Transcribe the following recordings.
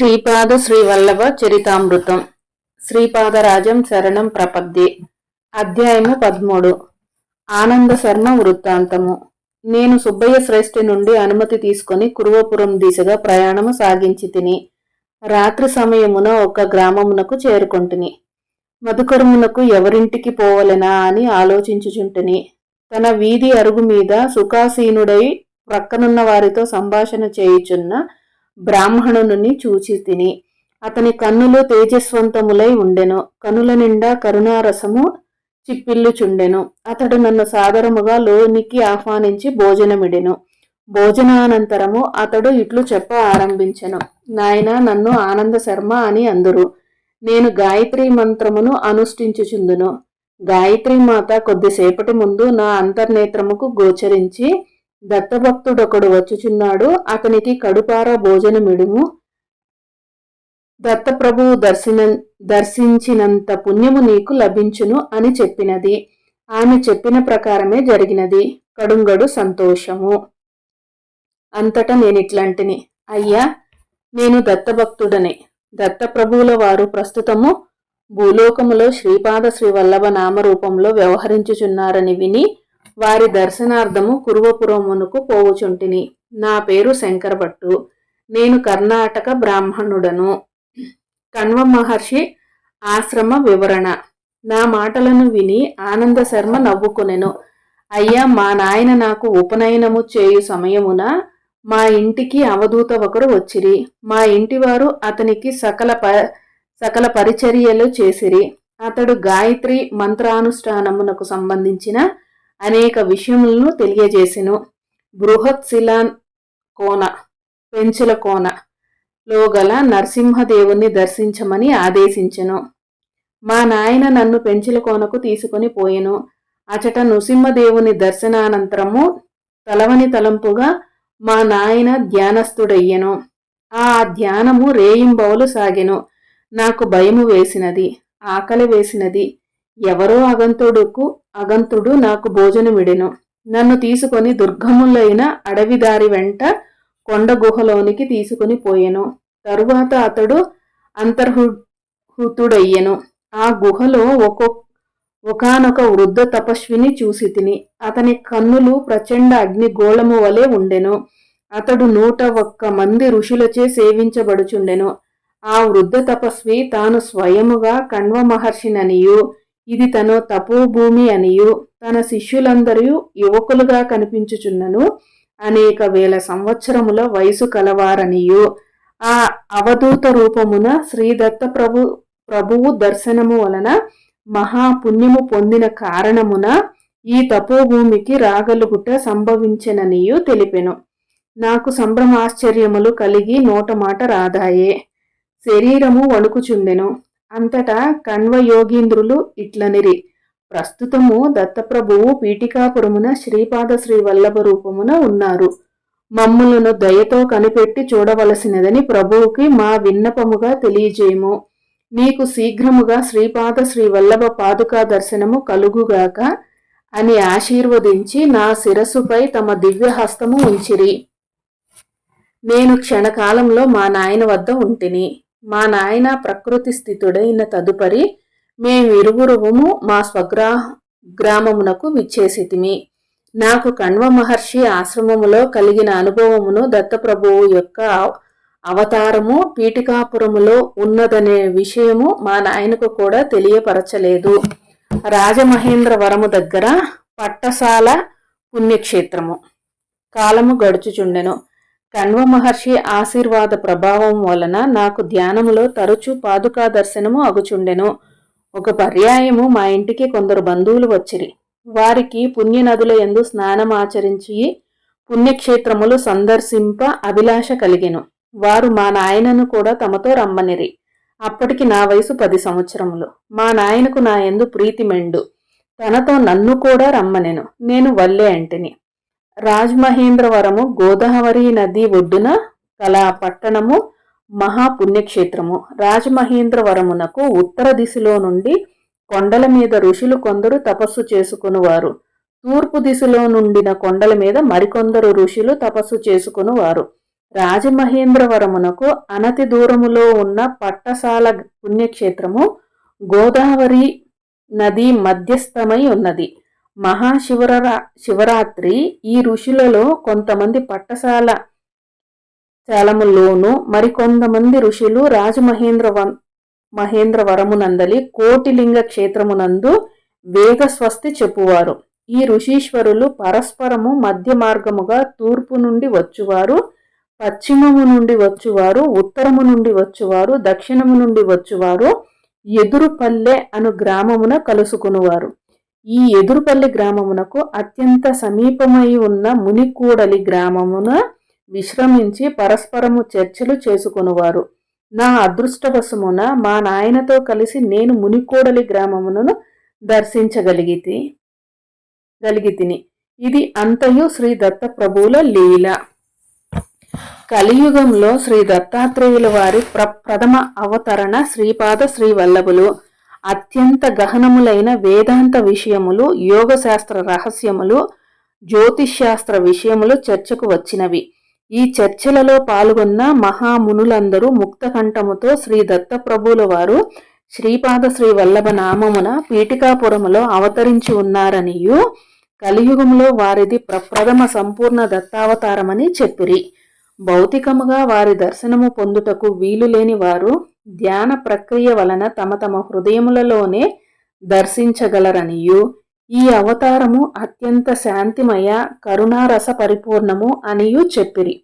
శ్రీపాద శ్రీవల్లభ చరితామృతం శ్రీపాదరాజం శరణం ప్రపద్యే. అధ్యాయము 13. ఆనంద శర్మ వృత్తాంతము. నేను సుబ్బయ్య శ్రేష్ఠి నుండి అనుమతి తీసుకొని కురువపురం దిశగా ప్రయాణము సాగించి తిని రాత్రి సమయమున ఒక గ్రామమునకు చేరుకొంటిని. మధుకరమునకు ఎవరింటికి పోవలెనా అని ఆలోచించుచుంటిని. తన వీధి అరుగు మీద సుఖాసీనుడై ప్రక్కనున్న వారితో సంభాషణ చేయుచున్న బ్రాహ్మణుని చూచి తిని. అతని కన్నులు తేజస్వంతములై ఉండెను. కనుల నిండా కరుణారసము చిప్పిల్లుచుండెను. అతడు నన్ను సాదరముగా లోనికి ఆహ్వానించి భోజనమిడెను. భోజనానంతరము అతడు ఇట్లు చెప్ప ఆరంభించెను. నాయన, నన్ను ఆనంద శర్మ అని అందురు. నేను గాయత్రి మంత్రమును అనుష్ఠించుచుందును. గాయత్రి మాత కొద్దిసేపటి ముందు నా అంతర్నేత్రముకు గోచరించి, దత్తభక్తుడొకడు వచ్చుచున్నాడు, అతనికి కడుపార భోజనమిడుము, దత్తప్రభువు దర్శించినంత పుణ్యము నీకు లభించును అని చెప్పినది. ఆమె చెప్పిన ప్రకారమే జరిగినది. కడుంగడు సంతోషము. అంతటా నేనిట్లాంటిని, అయ్యా, నేను దత్తభక్తుడనే. దత్తప్రభువుల వారు ప్రస్తుతము భూలోకములో శ్రీపాద శ్రీవల్లభ నామరూపంలో వ్యవహరించుచున్నారని విని వారి దర్శనార్థము కురువపురమునకు పోవుచుంటిని. నా పేరు శంకరభట్టు. నేను కర్ణాటక బ్రాహ్మణుడను. కణ్వ మహర్షి ఆశ్రమ వివరణ. నా మాటలను విని ఆనంద శర్మ నవ్వుకొనెను. అయ్యా, మా నాయన నాకు ఉపనయనము చేయు సమయమున మా ఇంటికి అవధూత ఒకరు వచ్చిరి. మా ఇంటివారు అతనికి సకల పరిచర్యలు చేసిరి. అతడు గాయత్రి మంత్రానుష్ఠానమునకు సంబంధించిన అనేక విషయములను తెలియజేసెను. బృహత్శిలాన్ కోన పెంచుల కోనలో గల నరసింహదేవుని దర్శించమని ఆదేశించెను. మా నాయన నన్ను పెంచుల కోనకు తీసుకొని పోయెను. అచట నృసింహదేవుని దర్శనానంతరము తలవని తలంపుగా మా నాయన ధ్యానస్థుడయ్యెను. ఆ ధ్యానము రేయింబవలు సాగెను. నాకు భయము వేసినది, ఆకలి వేసినది. ఎవరో అగంతుడు నాకు భోజనమిడెను. నన్ను తీసుకొని దుర్గములైన అడవిదారి వెంట కొండ గుహలోనికి తీసుకుని పోయెను. తరువాత అతడు అంతర్హుతుడయ్యెను. ఆ గుహలో ఒకానొక వృద్ధ తపస్విని చూసి తిని. అతని కన్నులు ప్రచండ అగ్నిగోళము వలె ఉండెను. అతడు 101 మంది ఋషులచే సేవించబడుచుండెను. ఆ వృద్ధ తపస్వి తాను స్వయముగా కణ్వ మహర్షిననియు, ఇది తన తపోభూమి అనియు, తన శిష్యులందరూ యువకులుగా కనిపించుచున్నను, అనేక వేల సంవత్సరముల వయసు కలవారనియు, ఆ అవధూత రూపమున శ్రీదత్త ప్రభువు దర్శనము వలన మహాపుణ్యము పొందిన కారణమున ఈ తపోభూమికి రాగలుగుట సంభవించెననియు తెలిపెను. నాకు సంభ్రమాశ్చర్యములు కలిగి నోటమాట రాదాయే. శరీరము వణుకుచుండెను. అంతటా కణ్వయోగీంద్రులు ఇట్లనిరి, ప్రస్తుతము దత్తప్రభువు పీఠికాపురమున శ్రీపాద శ్రీవల్లభ రూపమున ఉన్నారు. మమ్ములను దయతో కనిపెట్టి చూడవలసినదని ప్రభువుకి మా విన్నపముగా తెలియజేయము. నీకు శీఘ్రముగా శ్రీపాద శ్రీవల్లభ పాదుకా దర్శనము కలుగుగాక అని ఆశీర్వదించి నా శిరస్సుపై తమ దివ్యహస్తము ఉంచిరి. నేను క్షణకాలంలో మా నాయన వద్ద ఉంటిని. మా నాయన ప్రకృతి స్థితుడైన తదుపరి మేమిరువురుము మా స్వగ్రామమునకు విచ్చేసితిమి. నాకు కణ్వ మహర్షి ఆశ్రమములో కలిగిన అనుభవమును, దత్తప్రభువు యొక్క అవతారము పీఠికాపురములో ఉన్నదనే విషయము మా నాయనకు కూడా తెలియపరచలేదు. రాజమహేంద్రవరము దగ్గర పట్టసాల పుణ్యక్షేత్రము. కాలము గడుచుచుండెను. కణ్వ మహర్షి ఆశీర్వాద ప్రభావం వలన నాకు ధ్యానములో తరచూ పాదుకా దర్శనము అగుచుండెను. ఒక పర్యాయము మా ఇంటికి కొందరు బంధువులు వచ్చిరి. వారికి పుణ్యనదుల యందు స్నానమాచరించి పుణ్యక్షేత్రములు సందర్శింప అభిలాష కలిగెను. వారు మా నాయనను కూడా తమతో రమ్మనిరి. అప్పటికి నా వయసు 10 సంవత్సరములు. మా నాయనకు నా యందు ప్రీతి మెండు. తనతో నన్ను కూడా రమ్మనెను. నేను వల్లే అంటిని. రాజమహేంద్రవరము గోదావరి నది ఒడ్డున కల పట్టణము, మహాపుణ్యక్షేత్రము. రాజమహేంద్రవరమునకు ఉత్తర దిశలో నుండి కొండల మీద ఋషులు కొందరు తపస్సు చేసుకునివారు. తూర్పు దిశలో నుండిన కొండల మీద మరికొందరు ఋషులు తపస్సు చేసుకునివారు. రాజమహేంద్రవరమునకు అనతి దూరములో ఉన్న పట్టసాల పుణ్యక్షేత్రము గోదావరి నది మధ్యస్థమై ఉన్నది. శివరాత్రి ఈ ఋషులలో కొంతమంది పట్టసాల చాలములోను మరికొంతమంది ఋషులు మహేంద్రవరమునందలి కోటిలింగ క్షేత్రమునందు వేద స్వస్తి చెప్పువారు. ఈ ఋషీశ్వరులు పరస్పరము మధ్య మార్గముగా తూర్పు నుండి వచ్చువారు, పశ్చిమము నుండి వచ్చువారు, ఉత్తరము నుండి వచ్చువారు, దక్షిణము నుండి వచ్చువారు ఎదురుపల్లె అను గ్రామమున కలుసుకునివారు. ఈ ఎదురుపల్లి గ్రామమునకు అత్యంత సమీపమై ఉన్న మునికూడలి గ్రామమున విశ్రమించి పరస్పరము చర్చలు చేసుకునివారు. నా అదృష్టవశమున మా నాయనతో కలిసి నేను మునికూడలి గ్రామమును దర్శించగలిగితిని. ఇది అంతయు శ్రీ దత్త ప్రభువుల లీల. కలియుగంలో శ్రీ దత్తాత్రేయుల వారి ప్రథమ అవతరణ శ్రీపాద శ్రీవల్లభులు. అత్యంత గహనములైన వేదాంత విషయములు, యోగశాస్త్ర రహస్యములు, జ్యోతిష్శాస్త్ర విషయములు చర్చకు వచ్చినవి. ఈ చర్చలలో పాల్గొన్న మహామునులందరూ ముక్తకంఠముతో శ్రీ దత్తప్రభువుల వారు శ్రీపాద శ్రీవల్లభ నామమున పీఠికాపురములో అవతరించి ఉన్నారనియు, కలియుగంలో వారిది ప్రప్రథమ సంపూర్ణ దత్తావతారమని చెప్పిరి. భౌతికముగా వారి దర్శనము పొందుటకు వీలు లేని వారు ధ్యాన ప్రక్రియ వలన తమ తమ హృదయములలోనే దర్శించగలరనియు, ఈ అవతారము అత్యంత శాంతిమయ కరుణారస పరిపూర్ణము అనియు చెప్పిరి.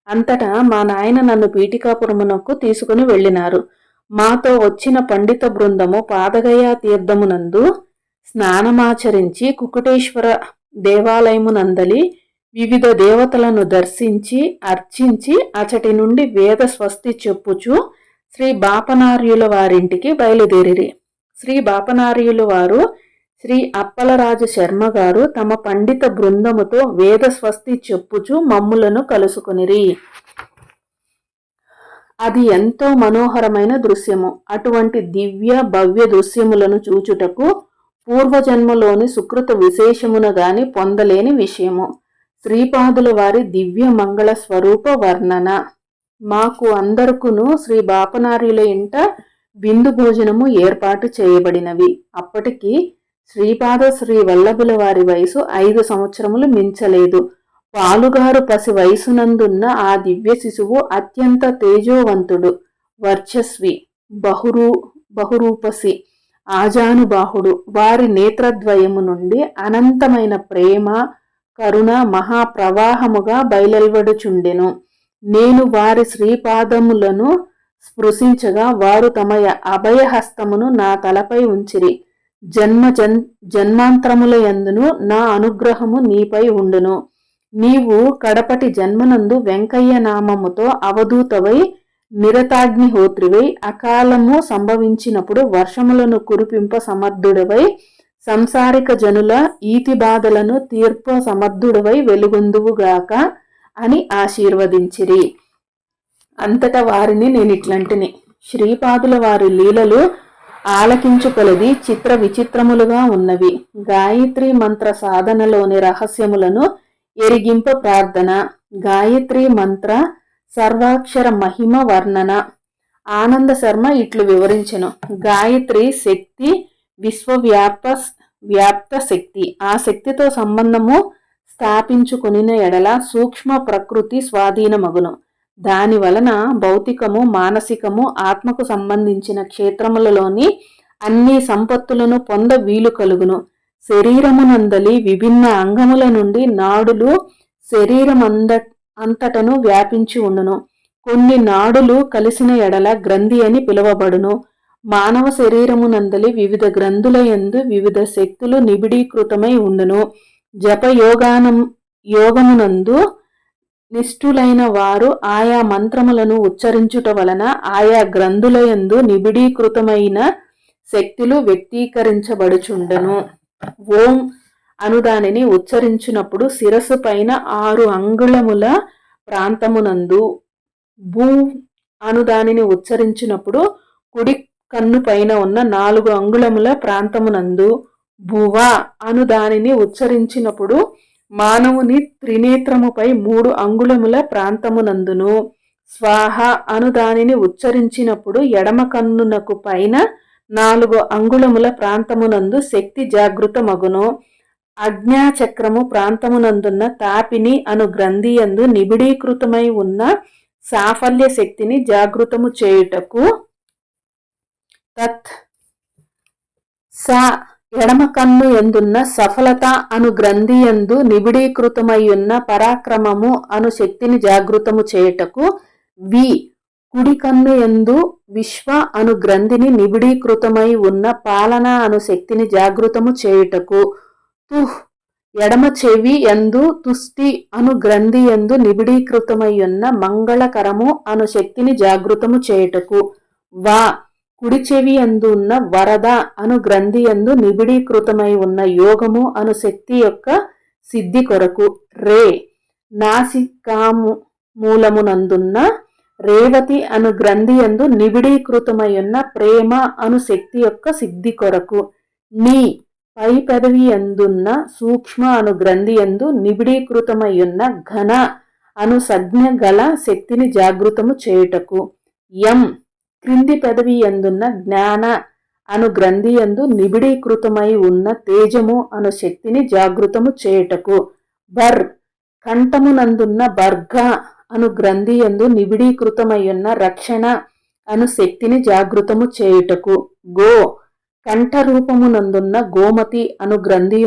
అంతటా మా నాయన నన్ను పీఠికాపురమునకు తీసుకుని వెళ్ళినారు. మాతో వచ్చిన పండిత బృందము పాదగయ తీర్థమునందు స్నానమాచరించి కుకుటేశ్వర దేవాలయమునందలి వివిధ దేవతలను దర్శించి అర్చించి అచటి నుండి వేద స్వస్తి చెప్పుచు శ్రీ బాపనార్యుల వారింటికి బయలుదేరిరి. శ్రీ బాపనార్యుల వారు శ్రీ అప్పలరాజ శర్మ గారు తమ పండిత బృందముతో వేద స్వస్తి చెప్పుచు మమ్ములను కలుసుకునిరి. అది ఎంతో మనోహరమైన దృశ్యము. అటువంటి దివ్య భవ్య దృశ్యములను చూచుటకు పూర్వజన్మలోని సుకృత విశేషమున గాని పొందలేని విషయము. శ్రీపాదుల వారి దివ్య మంగళ స్వరూప వర్ణన. మాకు అందరుకును శ్రీ బాపనార్యుల ఇంట విందు భోజనము ఏర్పాటు చేయబడినవి. అప్పటికి శ్రీపాద శ్రీ వల్లభుల వారి వయసు 5 సంవత్సరములు మించలేదు. పాలుగారు పసి వయసునందున్న ఆ దివ్య శిశువు అత్యంత తేజోవంతుడు, వర్చస్వి, బహురూపసి, ఆజానుబాహుడు. వారి నేత్రద్వయము నుండి అనంతమైన ప్రేమ కరుణ మహాప్రవాహముగా బయలువడుచుండెను. నేను వారి శ్రీపాదములను స్పృశించగా వారు తమ అభయహస్తమును నా తలపై ఉంచిరి. జన్మాంతరముల యందును నా అనుగ్రహము నీపై ఉండును. నీవు కడపటి జన్మనందు వెంకయ్య నామముతో అవధూతవై నిరతాగ్నిహోత్రివై అకాలము సంభవించినప్పుడు వర్షములను కురిపింప సమర్థుడవై సంసారిక జనుల ఈతి బాధలను తీర్ప సమర్థుడవై వెలుగొందువుగాక అని ఆశీర్వదించిరి. అంతటా వారిని నేనిట్లంటిని. శ్రీపాదుల వారి లీలలు ఆలకించుకొలది చిత్ర విచిత్రములుగా ఉన్నవి. గాయత్రి మంత్ర సాధనలోని రహస్యములను ఎరిగింప ప్రార్థన. గాయత్రి మంత్ర సర్వాక్షర మహిమ వర్ణన. ఆనంద శర్మ ఇట్లు వివరించెను. గాయత్రి శక్తి వ్యాప్త శక్తి. ఆ శక్తితో సంబంధము స్థాపించుకొనిన ఎడల సూక్ష్మ ప్రకృతి స్వాధీనమగును. దాని వలన భౌతికము, మానసికము, ఆత్మకు సంబంధించిన క్షేత్రములలోని అన్ని సంపత్తులను పొంద వీలు కలుగును. శరీరమునందలి విభిన్న అంగముల నుండి నాడులు అంతటను వ్యాపించి ఉండును. కొన్ని నాడులు కలిసిన ఎడల గ్రంథి అని పిలువబడును. మానవ శరీరమునందలి వివిధ గ్రంథుల యందు వివిధ శక్తులు నిబిడీకృతమై ఉండును. యోగమునందు నిష్ఠులైన వారు ఆయా మంత్రములను ఉచ్చరించుట వలన ఆయా గ్రంథులయందు నిబిడీకృతమైన శక్తులు వ్యక్తీకరించబడుచుండెను. ఓం అనుదానిని ఉచ్చరించినప్పుడు శిరస్సు పైన 6 అంగుళముల ప్రాంతమునందు, భూ అనుదానిని ఉచ్చరించినప్పుడు కుడి కన్ను పైన ఉన్న 4 అంగుళముల ప్రాంతమునందు, భువ అనుదానిని ఉచ్చరించినప్పుడు మానవుని త్రినేత్రముపై 3 అంగుళముల ప్రాంతమునందును స్వాహ అను దానిని ఉచ్చరించినప్పుడు ఎడమ కన్నునకు పైన 4 అంగుళముల ప్రాంతమునందు శక్తి జాగృతమగును. అజ్ఞాచక్రము ప్రాంతమునందున్న తాపిని అను గ్రంథియందు నిబిడీకృతమై ఉన్న సాఫల్య శక్తిని జాగృతము చేయుటకు తత్ సా ఎడమ కన్ను ఎందున్న సఫలత అను గ్రంథియందు నిబిడీకృతమయ్యున్న పరాక్రమము అను శక్తిని జాగృతము చేయుటకు వి కుడి కన్ను ఎందు విశ్వ అను గ్రంథిని నిబిడీకృతమై ఉన్న పాలన అను శక్తిని జాగృతము చేయుటకు తుహ్ ఎడమ చెవి ఎందు తుష్టి అను గ్రంథి ఎందు నిబిడీకృతమయ్యున్న మంగళకరము అను శక్తిని జాగృతము చేయుటకు వా కుడి చెవి ఎందు ఉన్న వరద అను గ్రంథి ఎందు నిబిడీకృతమై ఉన్న యోగము అను శక్తి యొక్క సిద్ధి కొరకు రే నాసికాము మూలమునందున్న రేవతి అను గ్రంథి ఎందు నిబిడీకృతమై ఉన్న ప్రేమ అను శక్తి యొక్క సిద్ధి కొరకు నీ పై పెదవి ఎందున్న సూక్ష్మ అను గ్రంథి ఎందు నిబిడీకృతమై ఉన్న ఘన అను సంజ్ఞ గల శక్తిని జాగృతము చేయుటకు యం క్రింది పెదవి ఎందున్న జ్ఞాన అను గ్రంథి ఎందు నిబిడీకృతమై ఉన్న తేజము అను శక్తిని జాగృతము చేయుటకు బర్ కంఠమునందున్న బర్గ అను గ్రంథి ఎందు నిబిడీకృతమై ఉన్న రక్షణ అను శక్తిని జాగృతము చేయుటకు గో కంఠరూపమునందున్న గోమతి అను గ్రంథి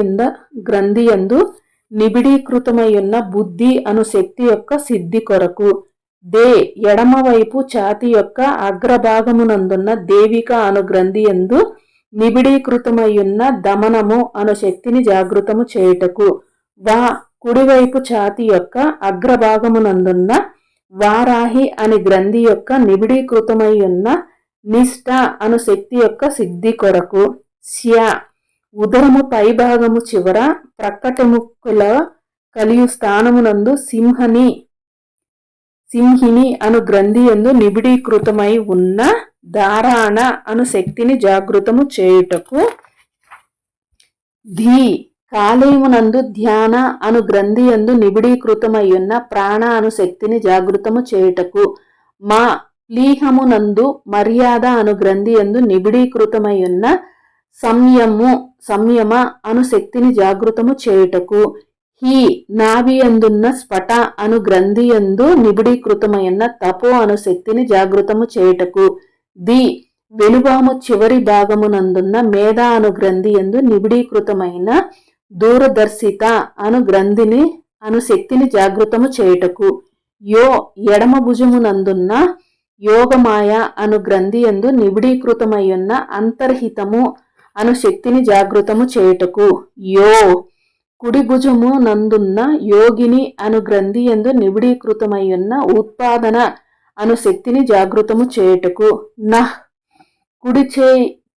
యందు నిబిడీకృతమై ఉన్న బుద్ధి అను శక్తి యొక్క సిద్ధి కొరకు దే ఎడమవైపు ఛాతి యొక్క అగ్రభాగమునందున్న దేవిక అను గ్రంథి యందు నిబిడీకృతమై ఉన్న దమనము అను శక్తిని జాగృతము చేయుటకు వా కుడివైపు ఛాతి యొక్క అగ్రభాగమునందున్న వారాహి అని గ్రంథి యొక్క నిబిడీకృతమై ఉన్న నిష్ఠ అను శక్తి యొక్క సిద్ధి కొరకు శ్య ఉదరము పైభాగము చివర ప్రక్కటెముకల కలియు స్థానమునందు సింహిని అను గ్రంథి యందు నిబిడీకృతమై ఉన్న ధారాణ అను శక్తిని జాగృతము చేయుటకు ధీ కాలేయమునందు ధ్యాన అను గ్రంథి యందు నిబిడీకృతమై ఉన్న ప్రాణ అను శక్తిని జాగృతము చేయుటకు మా ప్లీహమునందు మర్యాద అను గ్రంథి యందు నిబిడీకృతమై ఉన్న సంయమ అను శక్తిని జాగృతము చేయుటకు హీ నాభి అందున్న స్ఫట అను గ్రంథి యందు నిబిడీకృతమై ఉన్న తపో అను శక్తిని జాగృతము చేయుటకు ది వెనుబాము చివరి భాగమునందున్న మేధ అను గ్రంథి యందు నిబిడీకృతమైన దూరదర్శిత అను గ్రంథిని అను శక్తిని జాగృతము చేయుటకు యో ఎడమ భుజమునందున్న యోగమాయ అను గ్రంథి యందు నిబిడీకృతమై ఉన్న అంతర్హితము అను శక్తిని జాగృతము చేయుటకు యో కుడి భుజము నందున్న యోగిని అను గ్రంథి యందు నిబిడీకృతమై ఉన్న ఉత్పాదన అను శక్తిని జాగృతము చేయుటకు నహ్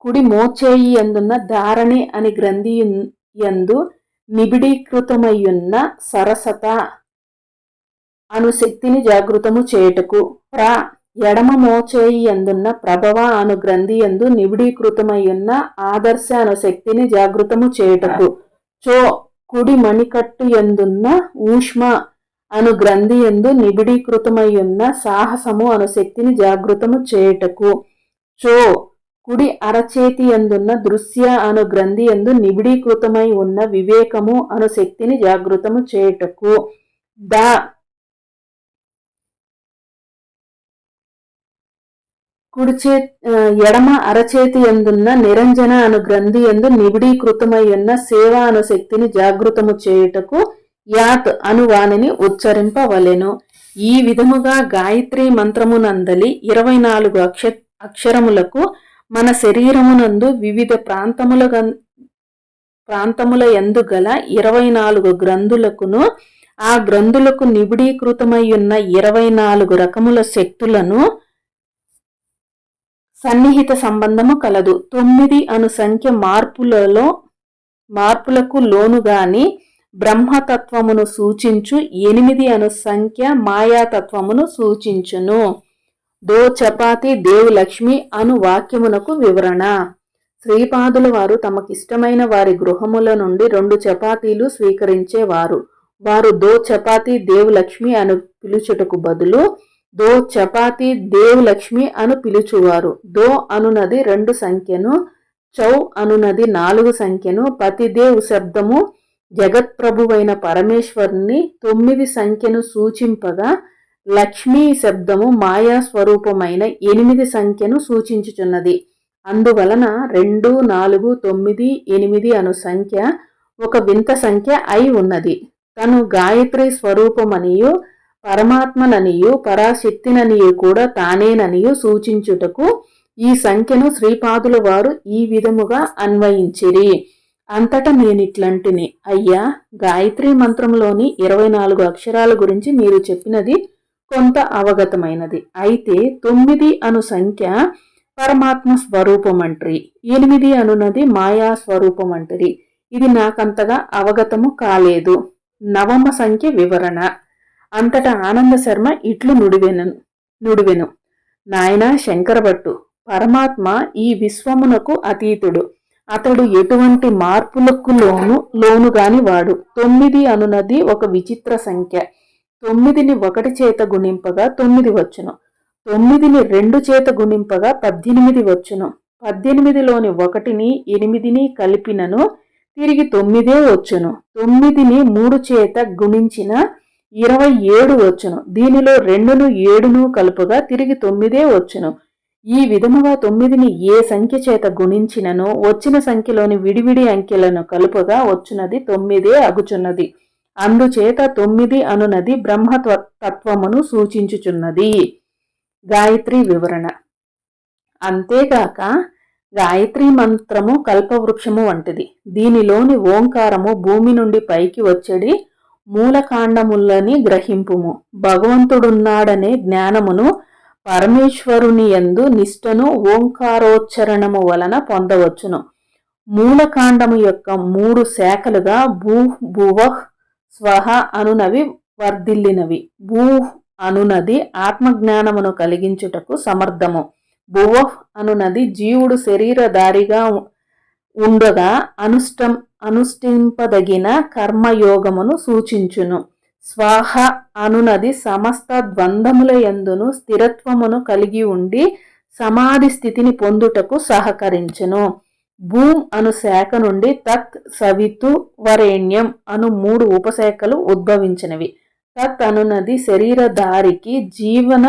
కుడి మోచేయి ఎందున్న ధారణి అని గ్రంథి యందు నిబిడీకృతమై ఉన్న సరసత అను శక్తిని జాగృతము చేయుటకు ప్ర ఎడమ మోచేయి ఎందున్న ప్రభవ అను గ్రంథి యందు నిబిడీకృతమై ఉన్న ఆదర్శ అను శక్తిని జాగృతము చేయుటకు చో కుడి మణికట్టు ఎందున్న ఊష్మ అను గ్రంథి యందు నిబిడీకృతమై ఉన్న సాహసము అను శక్తిని జాగృతము చేయుటకు చో కుడి అరచేతి ఎందున్న దృశ్య అను గ్రంథి యందు నిబిడీకృతమై ఉన్న వివేకము అను శక్తిని జాగృతము చేయుటకు ద ఎడమ అరచేతి ఎందున్న నిరంజన అను గ్రంథి యందు నిబిడీకృతమై ఉన్న సేవ అను శక్తిని జాగృతము చేయుటకు యాత్ అను వానిని ఉచ్చరింపవలెను. ఈ విధముగా గాయత్రి మంత్రమునందలి 24 అక్షరములకు మన శరీరమునందు వివిధ ప్రాంతముల యందు గల 24 గ్రంథులకును ఆ గ్రంథులకు నిబిడీకృతమై ఉన్న 24 రకముల శక్తులను సన్నిహిత సంబంధము కలదు. 9 అను సంఖ్య మార్పులకు లోనుగాని బ్రహ్మతత్వమును సూచించు 8 అను సంఖ్య మాయాతత్వమును సూచించును. దో చపాతి దేవ్ లక్ష్మి అను వాక్యమునకు వివరణ. శ్రీపాదుల వారు తమకిష్టమైన వారి గృహముల నుండి 2 చపాతీలు స్వీకరించేవారు. వారు దో చపాతి దేవ్ లక్ష్మి అను పిలుచుటకు బదులు దో చపాతి దేవ్ లక్ష్మి అను పిలుచువారు. దో అనునది 2 సంఖ్యను, చౌ అనునది 4 సంఖ్యను, పతిదేవ్ శబ్దము జగత్ప్రభువైన పరమేశ్వరుని 9 సంఖ్యను సూచింపగా లక్ష్మీ శబ్దము మాయా స్వరూపమైన 8 సంఖ్యను సూచించుచున్నది. అందువలన 2, 4, 9, 8 అను సంఖ్య ఒక వింత సంఖ్య అయి ఉన్నది. తను గాయత్రి స్వరూపమనియు పరమాత్మననియు పరాశక్తిననియు కూడా తానేననియు సూచించుటకు ఈ సంఖ్యను శ్రీపాదుల వారు ఈ విధముగా అన్వయించిరి. అంతటా నేనిట్లంటిని, అయ్యా, గాయత్రి మంత్రంలోని 24 అక్షరాల గురించి మీరు చెప్పినది కొంత అవగతమైనది. అయితే 9 అను సంఖ్య పరమాత్మ స్వరూపమంట్రి, 8 అనున్నది మాయా స్వరూపమంటిరి. ఇది నాకంతగా అవగతము కాలేదు. నవమ సంఖ్య వివరణ. అంతటా ఆనంద శర్మ ఇట్లు నుడివెను. నాయనా శంకరభట్టు, పరమాత్మ ఈ విశ్వమునకు అతీతుడు. అతడు ఎటువంటి మార్పులకు లోనుగాని వాడు. 9 అనున్నది ఒక విచిత్ర సంఖ్య. 9ని 1 చేత గుణింపగా 9 వచ్చును. 9ని 2 చేత గుణింపగా 18 వచ్చును. 18లోని 1ని 8ని కలిపినను తిరిగి 9 వచ్చును. 9ని 3 చేత గుణించిన 27 వచ్చును. దీనిలో 2ను 7ను కలుపగా తిరిగి 9 వచ్చును. ఈ విధముగా 9ని ఏ సంఖ్య చేత గుణించినను వచ్చిన సంఖ్యలోని విడివిడి అంకెలను కలుపగా వచ్చున్నది 9 అగుచున్నది. అందుచేత 9 అనునది బ్రహ్మతత్వమును సూచించుచున్నది. గాయత్రి వివరణ. అంతేగాక గాయత్రి మంత్రము కల్పవృక్షము వంటిది. దీనిలోని ఓంకారము భూమి నుండి పైకి వచ్చడి మూలకాండములని గ్రహింపుము. భగవంతుడున్నాడనే జ్ఞానమును పరమేశ్వరుని యందు నిష్టను ఓంకారోచ్చరణము వలన పొందవచ్చును. మూలకాండము యొక్క 3 శాఖలుగా భూ, భువః, స్వహ అనునవి వర్ధిల్లినవి. భూ అనునది ఆత్మజ్ఞానమును కలిగించుటకు సమర్థము. భువః అనునది జీవుడు శరీరధారిగా ఉండగా అనుష్ఠింపదగిన కర్మయోగమును సూచించును. స్వాహ అనునది సమస్త ద్వంద్వముల యందును స్థిరత్వమును కలిగి ఉండి సమాధి స్థితిని పొందుటకు సహకరించును. భూమ్ అను శాఖ నుండి తత్, సవితు, వరేణ్యం అను 3 ఉపశాఖలు ఉద్భవించినవి. తత్ అనునది శరీరధారికి జీవన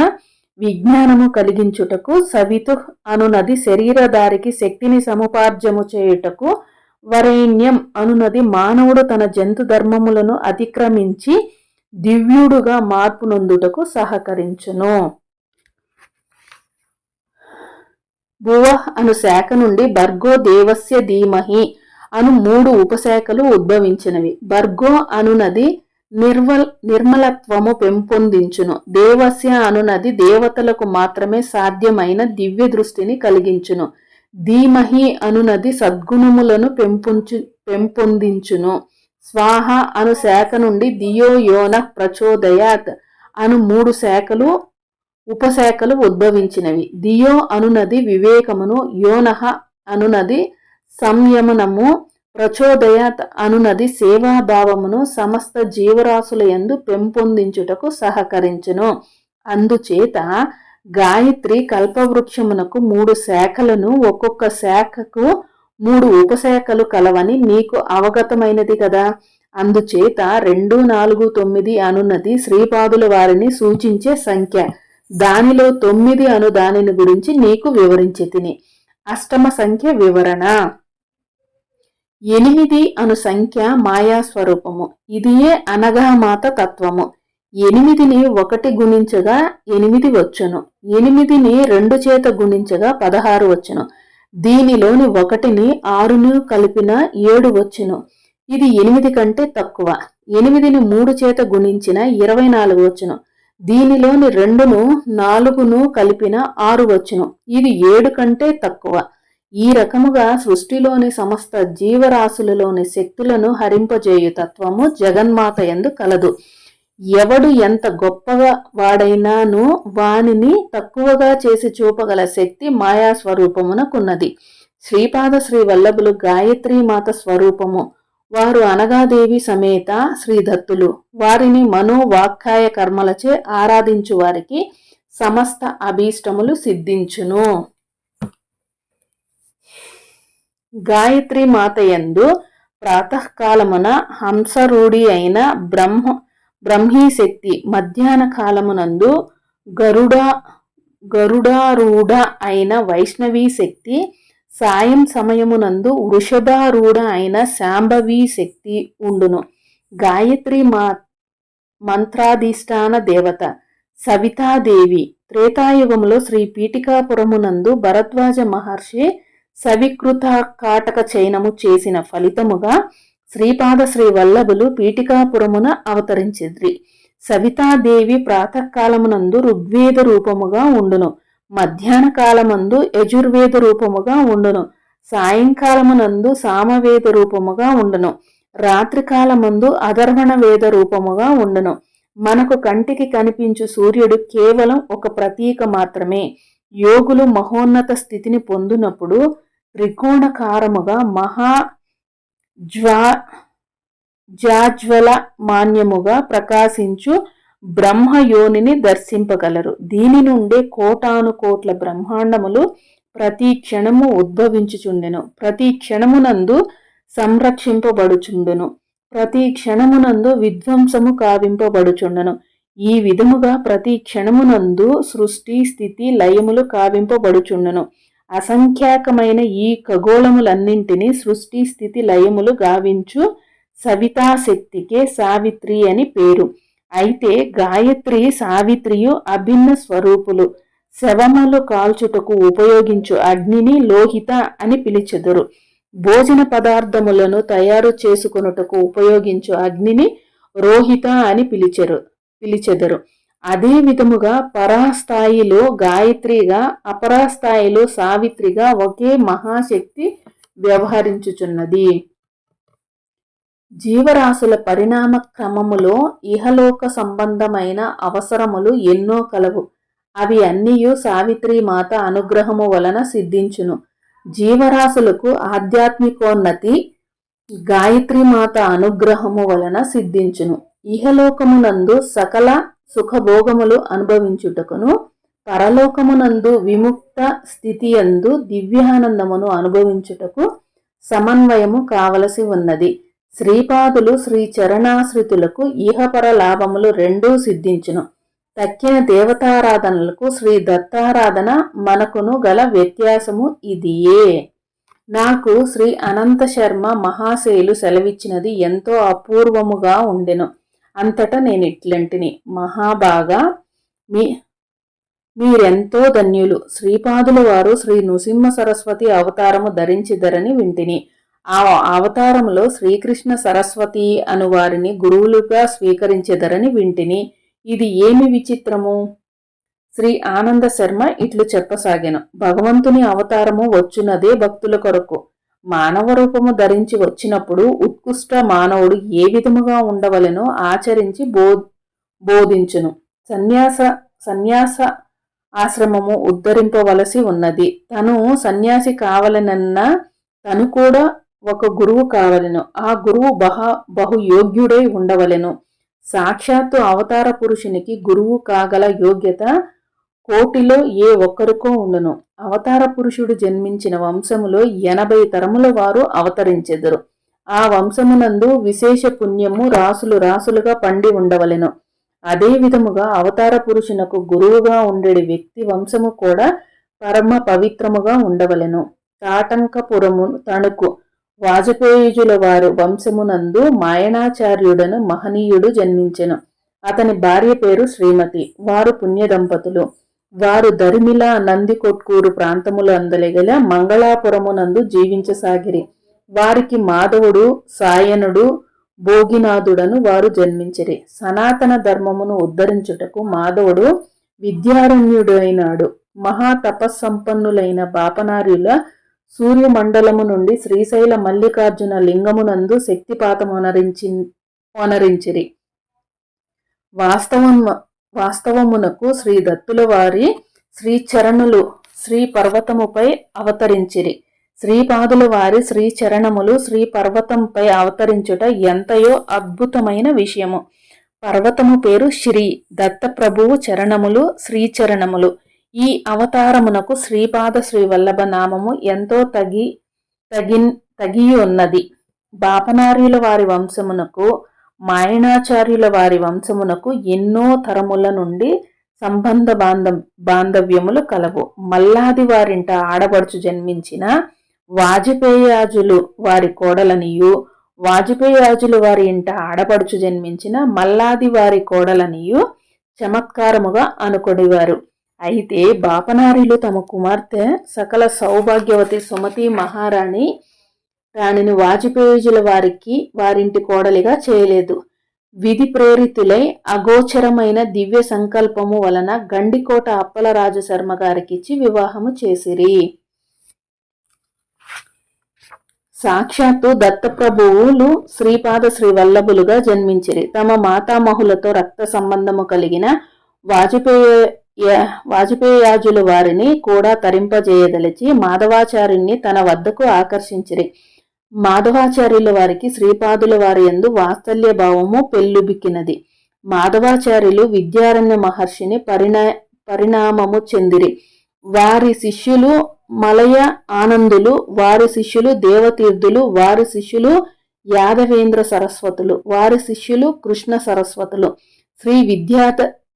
విజ్ఞానము కలిగించుటకు, సవితు అనునది శరీరధారికి శక్తిని సముపార్జము చేయుటకు, వరేణ్యం అనునది మానవుడు తన జంతు ధర్మములను అతిక్రమించి దివ్యుడుగా మార్పు నొందుటకు సహకరించును. భువః అను శాఖ నుండి భర్గో దేవస్య ధీమహి అను 3 ఉపశాఖలు ఉద్భవించినవి. భర్గో అనునది నిర్మలత్వము పెంపొందించును. దేవస్య అనునది దేవతలకు మాత్రమే సాధ్యమైన దివ్య దృష్టిని కలిగించును. ధీమహి అనునది సద్గుణములను పెంపొందించును. స్వాహ అను శాఖ నుండి ధియో యోనః ప్రచోదయాత్ అను 3 ఉపశాఖలు ఉద్భవించినవి. ధియో అనునది వివేకమును, యోనః అనునది సంయమనము, ప్రచోదయాత్ అనునది సేవాభావమును సమస్త జీవరాశుల యందు పెంపొందించుటకు సహకరించును. అందుచేత గాయత్రి కల్పవృక్షమునకు 3 శాఖలను, ఒక్కొక్క శాఖకు 3 ఉపశాఖలు కలవని నీకు అవగతమైనది కదా. అందుచేత 2, 4, 9 అనున్నది శ్రీపాదుల వారిని సూచించే సంఖ్య. దానిలో 9 అను దానిని గురించి నీకు వివరించి తిని. అష్టమ సంఖ్య వివరణ. 8 అను సంఖ్య మాయాస్వరూపము. ఇదియే అనఘామాత తత్వము. 8ని 1 గుణించగా 8 వచ్చును. 8ని 2 చేత గుణించగా 16 వచ్చును. దీనిలోని 1ని 6ను కలిపిన 7 వచ్చును. ఇది 8 కంటే తక్కువ. 8ని 3 చేత గుణించిన 24 వచ్చును. దీనిలోని 2ను 4ను కలిపిన 6 వచ్చును. ఇది 7 కంటే తక్కువ. ఈ రకముగా సృష్టిలోని సమస్త జీవరాశులలోని శక్తులను హరింపజేయు తత్వము జగన్మాత యందు కలదు. ఎవడు ఎంత గొప్పగా వాడైనాను వానిని తక్కువగా చేసి చూపగల శక్తి మాయాస్వరూపమునకున్నది. శ్రీపాద శ్రీ వల్లభులు గాయత్రీమాత స్వరూపము వారు అనగాదేవి సమేత శ్రీదత్తులు. వారిని మనోవాక్కాయ కర్మలచే ఆరాధించు వారికి సమస్త అభీష్టములు సిద్ధించును. గాయత్రి మాతయందు ప్రాతకాలమున హంసరూఢి అయిన బ్రహ్మీశక్తి, మధ్యాహ్న కాలమునందు గరుడారూఢ అయిన వైష్ణవీ శక్తి, సాయం సమయమునందు వృషభారూఢ అయిన శాంభవీ శక్తి ఉండును. గాయత్రి మంత్రాధిష్టాన దేవత సవితాదేవి. త్రేతాయుగములో శ్రీ పీఠికాపురమునందు భరద్వాజ మహర్షి సవికృత కాటక చయనము చేసిన ఫలితముగా శ్రీపాద శ్రీ వల్లభులు పీఠికాపురమున అవతరించిద్రి. సవితాదేవి ప్రాతకాలమునందు ఋగ్వేద రూపముగా ఉండును. మధ్యాహ్న కాలమందు యజుర్వేద రూపముగా ఉండును. సాయంకాలమునందు సామవేద రూపముగా ఉండును. రాత్రికాలమందు అధర్వణ వేద రూపముగా ఉండును. మనకు కంటికి కనిపించు సూర్యుడు కేవలం ఒక ప్రతీక మాత్రమే. యోగులు మహోన్నత స్థితిని పొందినప్పుడు త్రికోణకారముగా జాజ్వల మాన్యముగా ప్రకాశించు బ్రహ్మయోనిని దర్శింపగలరు. దీని నుండే కోటాను కోట్ల బ్రహ్మాండములు ప్రతి క్షణము ఉద్భవించుచుండెను. ప్రతి క్షణమునందు సంరక్షింపబడుచుండును. ప్రతి క్షణమునందు విధ్వంసము కావింపబడుచుండెను. ఈ విధముగా ప్రతి క్షణమునందు సృష్టి స్థితి లయములు కావింపబడుచుండెను. అసంఖ్యాకమైన ఈ ఖగోళములన్నింటినీ సృష్టి స్థితి లయములు గావించు సవితాశక్తికే సావిత్రి అని పేరు. అయితే గాయత్రి సావిత్రియు అభిన్న స్వరూపులు. శవములు కాల్చుటకు ఉపయోగించు అగ్నిని లోహిత అని పిలిచెదరు. భోజన పదార్థములను తయారు చేసుకొనుటకు ఉపయోగించు అగ్నిని రోహిత అని పిలిచెదరు. అదే విధముగా పరాస్థాయిలో గాయత్రిగా, అపరాస్థాయిలో సావిత్రిగా ఒకే మహాశక్తి వ్యవహరించుచున్నది. జీవరాశుల పరిణామ క్రమములో ఇహలోక సంబంధమైన అవసరములు ఎన్నో కలవు. అవి అన్నియు సావిత్రి మాత అనుగ్రహము వలన సిద్ధించును. జీవరాశులకు ఆధ్యాత్మికోన్నతి గాయత్రి మాత అనుగ్రహము వలన సిద్ధించును. ఇహలోకమునందు సకల సుఖభోగములు అనుభవించుటకును, పరలోకమునందు విముక్త స్థితియందు దివ్యానందమును అనుభవించుటకు సమన్వయము కావలసి ఉన్నది. శ్రీపాదులు శ్రీ చరణాశ్రితులకు ఇహపర లాభములు రెండూ సిద్ధించును. తక్కిన దేవతారాధనలకు శ్రీ దత్తారాధన మనకును గల వ్యత్యాసము ఇదియే. నాకు శ్రీ అనంత శర్మ మహాశయులు సెలవిచ్చినది ఎంతో అపూర్వముగా ఉండెను. అంతటా నేనిట్లంటిని, మహాబాగా మీరెంతో ధన్యులు. శ్రీపాదుల వారు శ్రీ నృసింహ సరస్వతి అవతారము ధరించిదరని వింటిని. ఆ అవతారములో శ్రీకృష్ణ సరస్వతి అను వారిని గురువులుగా స్వీకరించెదరని వింటిని. ఇది ఏమి విచిత్రము? శ్రీ ఆనంద శర్మ ఇట్లు చెప్పసాగెను. భగవంతుని అవతారము వచ్చున్నదే భక్తుల కొరకు. మానవ రూపము ధరించి వచ్చినప్పుడు ఉత్కృష్ట మానవుడు ఏ విధముగా ఉండవలెనో ఆచరించి బోధించును. సన్యాస ఆశ్రమము ఉద్ధరింపవలసి ఉన్నది. తను సన్యాసి కావాలనన్నా తను కూడా ఒక గురువు కావలెను. ఆ గురువు బహుయోగ్యుడై ఉండవలెను. సాక్షాత్తు అవతార పురుషునికి గురువు కాగల యోగ్యత కోటిలో ఏ ఒక్కరికో ఉండును. అవతార పురుషుడు జన్మించిన వంశములో 80 తరముల వారు అవతరించెదరు. ఆ వంశమునందు విశేష పుణ్యము రాసులు రాసులుగా పండి ఉండవలెను. అదే విధముగా అవతార పురుషునకు గురువుగా ఉండేడి వ్యక్తి వంశము కూడా పరమ పవిత్రముగా ఉండవలెను. తాటంకపురము తణుకు వాజపేయుజుల వారు వంశమునందు మాయనాచార్యుడను మహనీయుడు జన్మించెను. అతని భార్య పేరు శ్రీమతి. వారు పుణ్య దంపతులు. వారు దరిమిల నందికొట్కూరు ప్రాంతములు అందలిగల మంగళాపురమునందు జీవించసాగిరి. వారికి మాధవుడు, సాయనుడు, భోగినాథుడను వారు జన్మించిరి. సనాతన ధర్మమును ఉద్ధరించుటకు మాధవుడు విద్యారణ్యుడైనాడు. మహా తపస్సంపన్నులైన బాపనార్యుల సూర్యమండలము నుండి శ్రీశైల మల్లికార్జున లింగమునందు శక్తిపాతమొనరించిరి. వాస్తవమునకు శ్రీ దత్తుల వారి శ్రీచరణులు శ్రీ పర్వతముపై అవతరించిరి. శ్రీపాదుల వారి శ్రీచరణములు శ్రీ పర్వతంపై అవతరించుట ఎంతయో అద్భుతమైన విషయము. పర్వతము పేరు శ్రీ దత్తప్రభువు చరణములు శ్రీచరణములు. ఈ అవతారమునకు శ్రీపాద శ్రీవల్లభ నామము ఎంతో తగి ఉన్నది. బాపనార్యుల వారి వంశమునకు మాయణాచార్యుల వారి వంశమునకు ఎన్నో తరముల నుండి సంబంధ బాంధవ్యములు కలవు. మల్లాది వారింట ఆడబడుచు జన్మించిన వాజపేయాజులు వారి కోడలనియు, వాజపేయాజులు వారి ఇంట ఆడపడుచు జన్మించిన మల్లాది వారి కోడలనియు చమత్కారముగా అనుకొడివారు. అయితే బాపనారీలు తమ కుమార్తె సకల సౌభాగ్యవతి సుమతి రాణిని వాజపేయుజుల వారింటి కోడలిగా చేయలేదు. విధి ప్రేరితులై అగోచరమైన దివ్య సంకల్పము వలన గండికోట అప్పలరాజు శర్మ గారికిచ్చి వివాహము చేసిరి. సాక్షాత్తు దత్తప్రభువులు శ్రీపాద శ్రీవల్లభులుగా జన్మించిరి. తమ మాతామహులతో రక్త సంబంధము కలిగిన వాజపేయాజుల వారిని కూడా తరింపజేయదలిచి మాధవాచార్యుని తన వద్దకు ఆకర్షించిరి. మాధవాచార్యుల వారికి శ్రీపాదుల వారి యందు వాత్సల్య భావము పెళ్ళుబిక్కినది. మాధవాచార్యులు విద్యారణ్య మహర్షిని పరిణామము చెందిరి. వారి శిష్యులు మలయ ఆనందులు, వారి శిష్యులు దేవతీర్థులు, వారి శిష్యులు యాదవేంద్ర సరస్వతులు, వారి శిష్యులు కృష్ణ సరస్వతులు. శ్రీ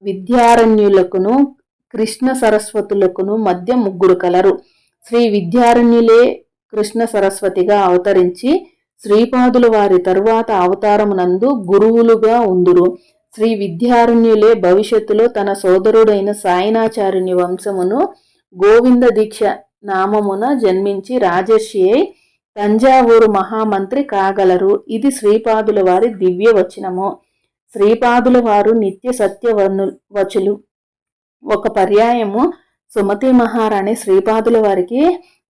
విద్యారణ్యులకును కృష్ణ సరస్వతులకును మధ్య ముగ్గురు కలరు. శ్రీ విద్యారణ్యులే కృష్ణ సరస్వతిగా అవతరించి శ్రీపాదుల వారి తరువాత అవతారమునందు గురువులుగా ఉందురు. శ్రీ విద్యారణ్యులే భవిష్యత్తులో తన సోదరుడైన సాయినాచార్యుని వంశమును గోవింద దీక్ష నామమున జన్మించి రాజర్షి అయి తంజావూరు మహామంత్రి కాగలరు. ఇది శ్రీపాదుల వారి దివ్య వచనము. శ్రీపాదుల వారు నిత్య సత్య వచులు. ఒక పర్యాయము సుమతి మహారాణి శ్రీపాదుల వారికి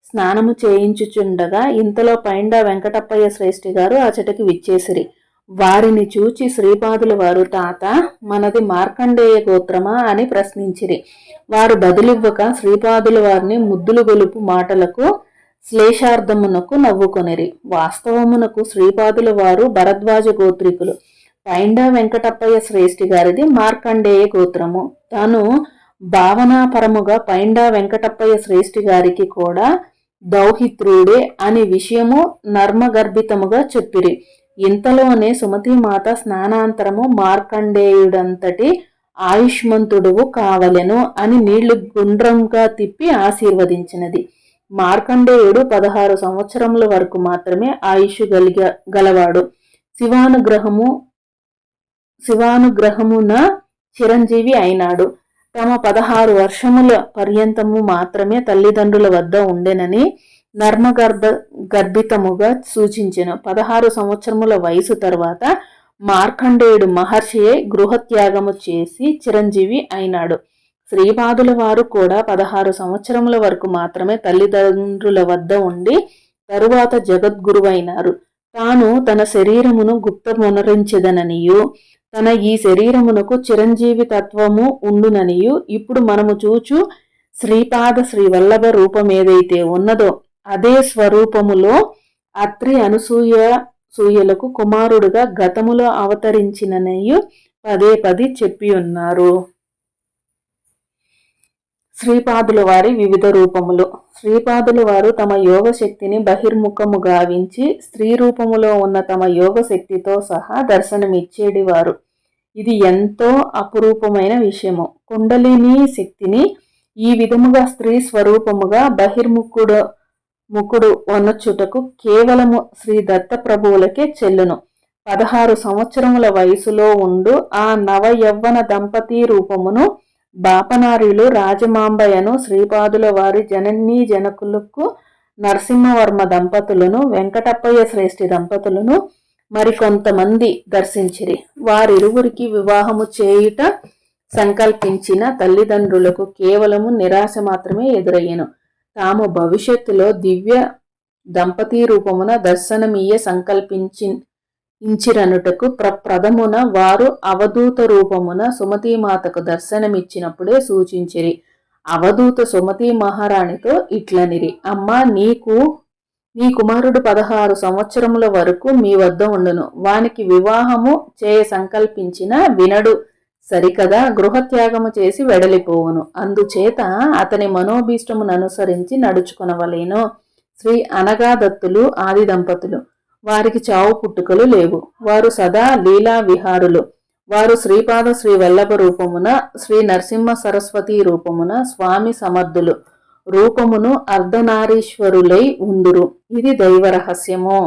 స్నానము చేయించుచుండగా ఇంతలో పైండా వెంకటప్పయ్య శ్రేష్ఠి గారు అచటకి విచ్చేసిరి. వారిని చూచి శ్రీపాదుల వారు, తాత, మనది మార్కండేయ గోత్రమా అని ప్రశ్నించిరి. వారు బదులివ్వక శ్రీపాదుల వారిని ముద్దులు గొలుపు మాటలకు శ్లేషార్థమునకు నవ్వుకొనిరి. వాస్తవమునకు శ్రీపాదుల వారు భరద్వాజ గోత్రికులు. పైండా వెంకటప్పయ్య శ్రేష్ఠి గారిది మార్కండేయ గోత్రము. తాను భావనాపరముగా పైండా వెంకటప్పయ్య శ్రేష్ఠి గారికి కూడా దౌహిత్రుడే అని విషయము నర్మగర్భితముగా చెప్పిరి. ఇంతలోనే సుమతీమాత స్నానాంతరము మార్కండేయుడంతటి ఆయుష్మంతుడువు కావలెను అని నీళ్లు గుండ్రంగా తిప్పి ఆశీర్వదించినది. మార్కండేయుడు 16 సంవత్సరముల వరకు మాత్రమే ఆయుష్ గలవాడు. శివానుగ్రహమున చిరంజీవి అయినాడు. తమ 16 వర్షముల పర్యంతము మాత్రమే తల్లిదండ్రుల వద్ద ఉండెనని గర్భితముగా సూచించెను. 16 సంవత్సరముల వయసు తర్వాత మార్కండేయుడు మహర్షియే గృహత్యాగము చేసి చిరంజీవి అయినాడు. శ్రీపాదుల వారు కూడా 16 సంవత్సరముల వరకు మాత్రమే తల్లిదండ్రుల వద్ద ఉండి తరువాత జగద్గురువైనారు. తాను తన శరీరమును గుప్తమునరించెదననియు తన ఈ శరీరమునకు చిరంజీవి తత్వము ఉండుననియు ఇప్పుడు మనము చూచు శ్రీపాద శ్రీవల్లభ రూపమేదైతే ఉన్నదో అదే స్వరూపములో అత్రి అనసూయలకు కుమారుడుగా గతములో అవతరించిననియు పదే చెప్పి ఉన్నారు. శ్రీపాదుల వారి వివిధ రూపములు. శ్రీపాదుల వారు తమ యోగ శక్తిని బహిర్ముఖము గావించి స్త్రీ రూపములో ఉన్న తమ యోగ శక్తితో సహా దర్శనమిచ్చేడివారు. ఇది ఎంతో అపురూపమైన విషయము. కుండలిని శక్తిని ఈ విధముగా స్త్రీ స్వరూపముగా ముకుడు వనచుటకు కేవలము శ్రీ దత్త ప్రభువులకే చెల్లును. 16 సంవత్సరముల వయసులో ఉండు ఆ నవ యవ్వన దంపతి రూపమును బాపనారీలు రాజమాంబయను, శ్రీపాదుల వారి జననీ జనకులకు నరసింహవర్మ దంపతులను, వెంకటప్పయ్య శ్రేష్ఠి దంపతులను మరికొంతమంది దర్శించిరి. వారిరువురికి వివాహము చేయుట సంకల్పించిన తల్లిదండ్రులకు కేవలము నిరాశ మాత్రమే ఎదురయ్యను. తాము భవిష్యత్తులో దివ్య దంపతి రూపమున దర్శనమీయ సంకల్పించిరనుటకు ప్రథమున వారు అవధూత రూపమున సుమతీమాతకు దర్శనమిచ్చినప్పుడే సూచించిరి. అవధూత సుమతీ మహారాణితో ఇట్లనిరి, అమ్మా, నీకు నీ కుమారుడు 16 సంవత్సరముల వరకు మీ వద్ద ఉండును. వానికి వివాహము చేయ సంకల్పించిన వినడు సరికదా, గృహత్యాగము చేసి వెడలిపోవును. అందుచేత అతని మనోభీష్టముననుసరించి నడుచుకొనవలేను. శ్రీ అనగాదత్తులు ఆది దంపతులు. వారికి చావు పుట్టుకలు లేవు. వారు సదా లీలా విహారులు. వారు శ్రీపాద శ్రీ వల్లభ రూపమున, శ్రీ నరసింహ సరస్వతి రూపమున, స్వామి సమర్థులు రూపమును అర్ధనారీశ్వరులై ఉందురు. ఇది దైవ రహస్యము.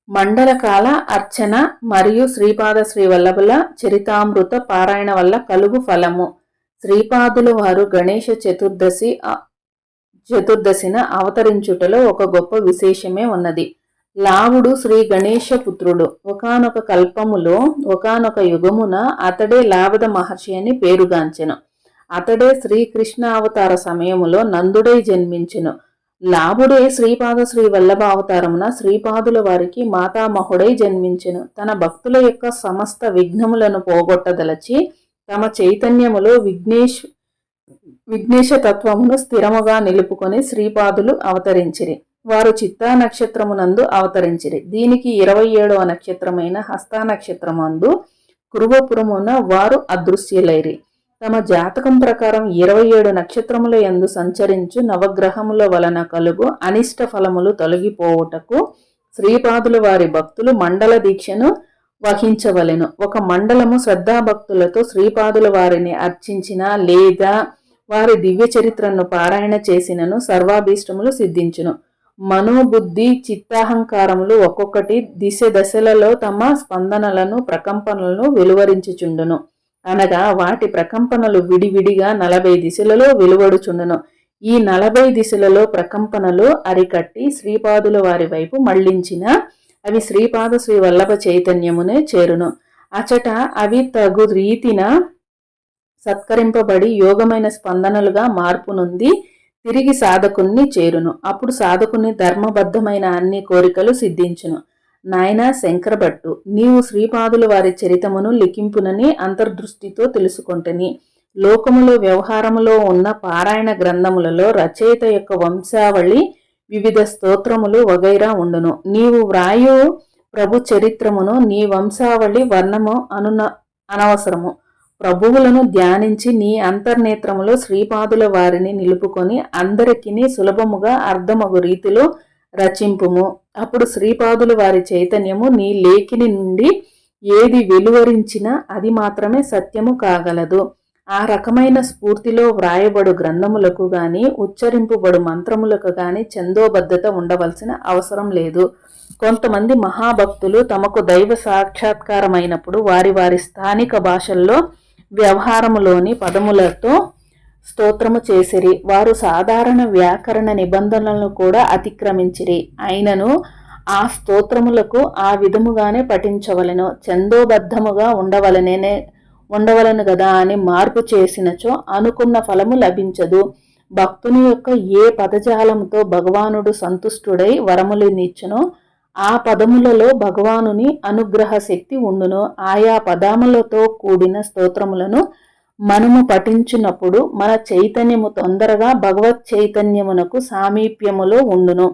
మండలకాల అర్చన మరియు శ్రీపాద శ్రీ వల్లభుల చరితామృత పారాయణ వల్ల కలుగు ఫలము. శ్రీపాదుల వారు గణేష చతుర్దశిన అవతరించుటలో ఒక గొప్ప విశేషమే ఉన్నది. లావుడు శ్రీ గణేశ పుత్రుడు. ఒకానొక కల్పములో ఒకానొక యుగమున అతడే లావద మహర్షి అని పేరుగాంచెను. అతడే శ్రీకృష్ణ అవతార సమయములో నందుడై జన్మించెను. లాభుడే శ్రీపాద శ్రీ వల్లభ అవతారమున శ్రీపాదుల వారికి మాతామహుడై జన్మించెను. తన భక్తుల యొక్క సమస్త విఘ్నములను పోగొట్టదలచి తమ చైతన్యములో విఘ్నేశ తత్వమును స్థిరముగా నిలుపుకొని శ్రీపాదులు అవతరించిరి. వారు చిత్తా నక్షత్రమునందు అవతరించిరి. దీనికి 27వ నక్షత్రమైన హస్తా నక్షత్రమందు కురువపురమున వారు అదృశ్యులైరి. తమ జాతకం ప్రకారం 27 నక్షత్రముల యందు సంచరించు నవగ్రహముల వలన కలుగు అనిష్ట ఫలములు తొలగిపోవుటకు శ్రీపాదుల వారి భక్తులు మండల దీక్షను వహించవలెను. ఒక మండలము శ్రద్ధాభక్తులతో శ్రీపాదుల వారిని అర్చించిన లేదా వారి దివ్య చరిత్రను పారాయణ చేసినను సర్వాభీష్టములు సిద్ధించును. మనోబుద్ధి చిత్తాహంకారములు ఒక్కొక్కటి దశలలో తమ స్పందనలను ప్రకంపనలను వెలువరించుచుండును. అనగా వాటి ప్రకంపనలు విడివిడిగా 40 దిశలలో వెలువడుచుండును. ఈ 40 దిశలలో ప్రకంపనలు అరికట్టి శ్రీపాదుల వారి వైపు మళ్లించిన అవి శ్రీపాద శ్రీ వల్లభ చైతన్యమునే చేరును. అచట అవి తగు రీతిన సత్కరింపబడి యోగమైన స్పందనలుగా మార్పు నొంది తిరిగి సాధకుణ్ణి చేరును. అప్పుడు సాధకుని ధర్మబద్ధమైన అన్ని కోరికలు సిద్ధించును. నాయనా శంకరభట్టు, నీవు శ్రీపాదుల వారి చరితమును లిఖింపునని అంతర్దృష్టితో తెలుసుకొంటిని. లోకములో వ్యవహారములో ఉన్న పారాయణ గ్రంథములలో రచయిత యొక్క వంశావళి, వివిధ స్తోత్రములు వగైరా ఉండును. నీవు వ్రాయు ప్రభు చరిత్రమును నీ వంశావళి వర్ణము అనవసరము. ప్రభువులను ధ్యానించి నీ అంతర్నేత్రములో శ్రీపాదుల వారిని నిలుపుకొని అందరికీ సులభముగా అర్థమగు రీతిలో రచింపుము. అప్పుడు శ్రీపాదుల వారి చైతన్యము నీ లేఖిని నుండి ఏది వెలువరించినా అది మాత్రమే సత్యము కాగలదు. ఆ రకమైన స్ఫూర్తిలో వ్రాయబడు గ్రంథములకు గాని ఉచ్చరింపబడు మంత్రములకు గాని ఛందోబద్ధత ఉండవలసిన అవసరం లేదు. కొంతమంది మహాభక్తులు తమకు దైవ సాక్షాత్కారమైనప్పుడు వారి వారి స్థానిక భాషల్లో వ్యవహారములోని పదములతో స్తోత్రము చేసిరి. వారు సాధారణ వ్యాకరణ నిబంధనలను కూడా అతిక్రమించిరి. అయినను ఆ స్తోత్రములకు ఆ విధముగానే పఠించవలెను, ఛందోబద్ధముగా ఉండవలను గదా అని మార్పు చేసినచో అనుకున్న ఫలము లభించదు. భక్తుని యొక్క ఏ పదజాలముతో భగవానుడు సంతుష్టుడై వరములనిచ్చునో ఆ పదములలో భగవానుని అనుగ్రహ శక్తి ఉండును. ఆయా పదములతో కూడిన స్తోత్రములను మనము పఠించినప్పుడు మన చైతన్యము తొందరగా భగవత్ చైతన్యమునకు సామీప్యములో ఉండును.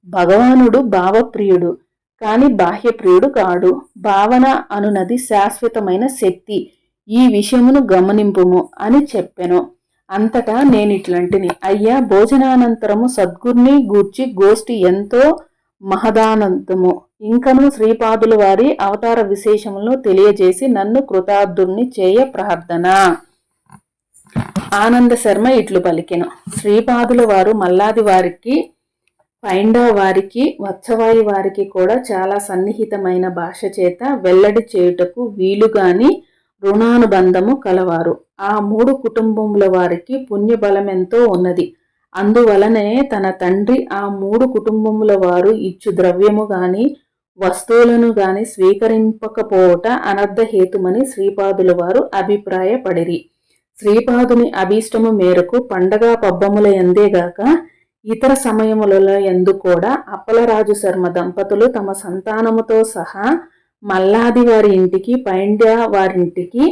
భగవానుడు భావప్రియుడు కాని బాహ్యప్రియుడు కాడు. భావన అనునది శాశ్వతమైన శక్తి. ఈ విషయమును గమనింపుము అని చెప్పెను. అంతటా నేనిట్లాంటిని, అయ్యా, భోజనానంతరము సద్గురుని గూర్చి గోష్ఠి ఎంతో మహదానందము. ఇంకను శ్రీపాదుల వారి అవతార విశేషములను తెలియజేసి నన్ను కృతార్థుణ్ణి చేయ ప్రార్థన. ఆనంద శర్మ ఇట్లు పలికెను. శ్రీపాదుల వారు మల్లాది వారికి, పైండా వారికి, వత్సవాయి వారికి కూడా చాలా సన్నిహితమైన భాష చేత వెల్లడి చేయుటకు వీలుగాని రుణానుబంధము కలవారు. ఆ 3 కుటుంబముల వారికి పుణ్యబలమెంతో ఉన్నది. అందువలనే తన తండ్రి ఆ 3 కుటుంబముల వారు ఇచ్చు ద్రవ్యము గాని వస్తువులను గాని స్వీకరింపకపోవట అనర్థహేతుమని శ్రీపాదుల వారు అభిప్రాయపడిరి. శ్రీపాదుని అభీష్టము మేరకు పండగ పబ్బముల ఎందేగాక ఇతర సమయములలో ఎందు కూడా అప్పలరాజు శర్మ దంపతులు తమ సంతానముతో సహా మల్లాది వారి ఇంటికి, పైండ్య వారింటికి,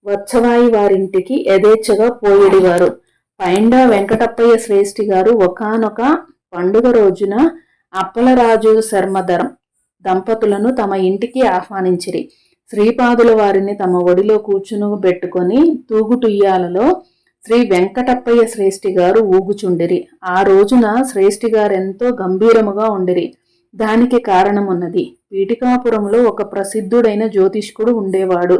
వత్సవాయి వారింటికి యథేచ్ఛగా పోయేడివారు. పైండా వెంకటప్పయ్య శ్రేష్ఠి గారు ఒకానొక పండుగ రోజున అప్పలరాజు శర్మ దంపతులను తమ ఇంటికి ఆహ్వానించిరి. శ్రీపాదుల వారిని తమ ఒడిలో కూర్చునబెట్టుకొని తూగుటుయ్యాలలో శ్రీ వెంకటప్పయ్య శ్రేష్ఠి గారు ఊగుచుండిరి. ఆ రోజున శ్రేష్ఠి గారెంతో గంభీరముగా ఉండిరి. దానికి కారణమున్నది. పీఠికాపురంలో ఒక ప్రసిద్ధుడైన జ్యోతిష్కుడు ఉండేవాడు.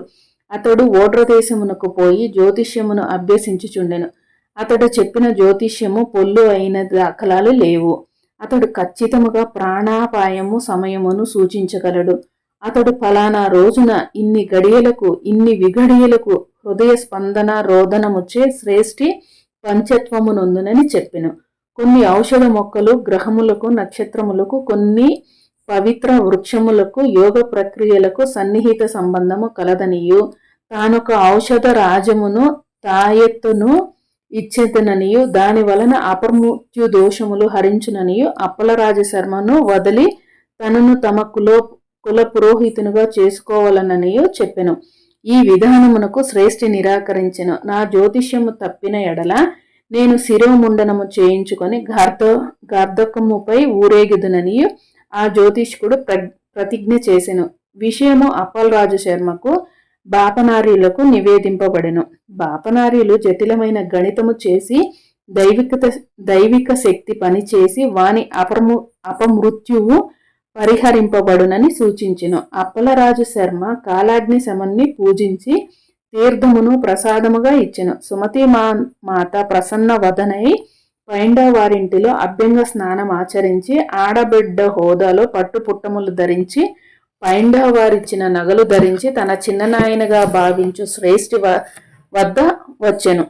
అతడు ఓడ్రదేశమునకు పోయి జ్యోతిష్యమును అభ్యసించుచుండెను. అతడు చెప్పిన జ్యోతిష్యము పొల్లు అయిన దాఖలాలు లేవు. అతడు ఖచ్చితముగా ప్రాణాపాయము సమయమును సూచించగలడు. అతడు ఫలానా రోజున ఇన్ని గడియలకు ఇన్ని విఘడియలకు హృదయ స్పందన రోదనముచ్చే శ్రేష్ఠి పంచత్వమునందునని చెప్పెను. కొన్ని ఔషధ మొక్కలు గ్రహములకు నక్షత్రములకు కొన్ని పవిత్ర వృక్షములకు యోగ ప్రక్రియలకు సన్నిహిత సంబంధము కలదనియు తానొక ఔషధ రాజమును తాయెత్తును ఇచ్చేదననియు దాని వలన అపమృత్యు దోషములు హరించుననియు అప్పలరాజ శర్మను వదిలి తనను తమ కుల పురోహితునిగా చేసుకోవాలననియు చెప్పెను. ఈ విధానమునకు శ్రేష్ఠి నిరాకరించెను. నా జ్యోతిష్యము తప్పిన ఎడల నేను శిరోముండనము చేయించుకొని గార్ధకముపై ఊరేగిదుననియు ఆ జ్యోతిష్కుడు ప్రతిజ్ఞ చేసెను. విషయము అప్పలరాజు శర్మకు బాపనారీలకు నివేదింపబడెను. బాపనారీలు జటిలమైన గణితము చేసి దైవిక శక్తి పనిచేసి వాని అపమృత్యువు పరిహరింపబడునని సూచించెను. అప్పలరాజు శర్మ కాలాగ్ని శమన్ని పూజించి తీర్థమును ప్రసాదముగా ఇచ్చెను. సుమతి మాత ప్రసన్న వదనై పైండా వారింటిలో అభ్యంగ స్నానం ఆచరించి ఆడబిడ్డ హోదాలో పట్టుపుట్టములు ధరించి పైండా వారిచ్చిన నగలు ధరించి తన చిన్ననాయనగా భావించు శ్రేష్ఠి వద్ద వచ్చెను.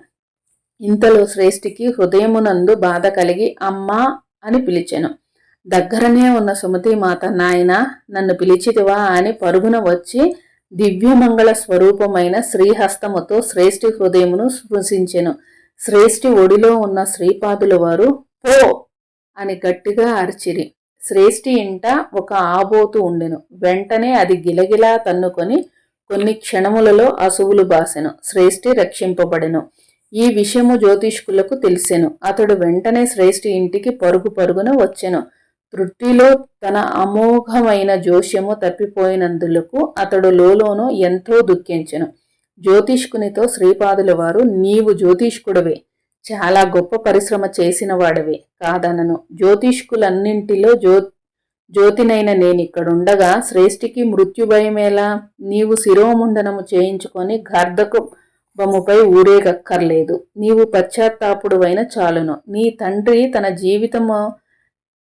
ఇంతలో శ్రేష్ఠికి హృదయమునందు బాధ కలిగి అమ్మా అని పిలిచెను. దగ్గరనే ఉన్న సుమతిమాత నాయన నన్ను పిలిచితివా అని పరుగున వచ్చి దివ్యమంగళ స్వరూపమైన శ్రీహస్తముతో శ్రేష్ఠి హృదయమును స్పృశించెను. శ్రేష్ఠి ఒడిలో ఉన్న శ్రీపాదుల వారు పో అని గట్టిగా అరిచిరి. శ్రేష్ఠి ఇంట ఒక ఆబోతు ఉండెను. వెంటనే అది గిలగిలా తన్నుకొని కొన్ని క్షణములలో అసువులు బాసెను. శ్రేష్ఠి రక్షింపబడెను. ఈ విషయము జ్యోతిష్కులకు తెలిసెను. అతడు వెంటనే శ్రేష్ఠి ఇంటికి పరుగున వచ్చెను. తృప్తిలో తన అమోఘమైన జోష్యము తప్పిపోయినందులకు అతడు లోలోనూ ఎంతో దుఃఖించెను. జ్యోతిష్కునితో శ్రీపాదుల వారు నీవు జ్యోతిష్కుడవే, చాలా గొప్ప పరిశ్రమ చేసిన వాడవే కాదనను. జ్యోతిష్కులన్నింటిలో జ్యోతినైన నేనిక్కడుండగా శ్రేష్ఠికి మృత్యుభయమేలా? నీవు శిరోముండనము చేయించుకొని గార్ధకముపై ఊరేగక్కర్లేదు. నీవు పశ్చాత్తాపుడువైన చాలును. నీ తండ్రి తన జీవితము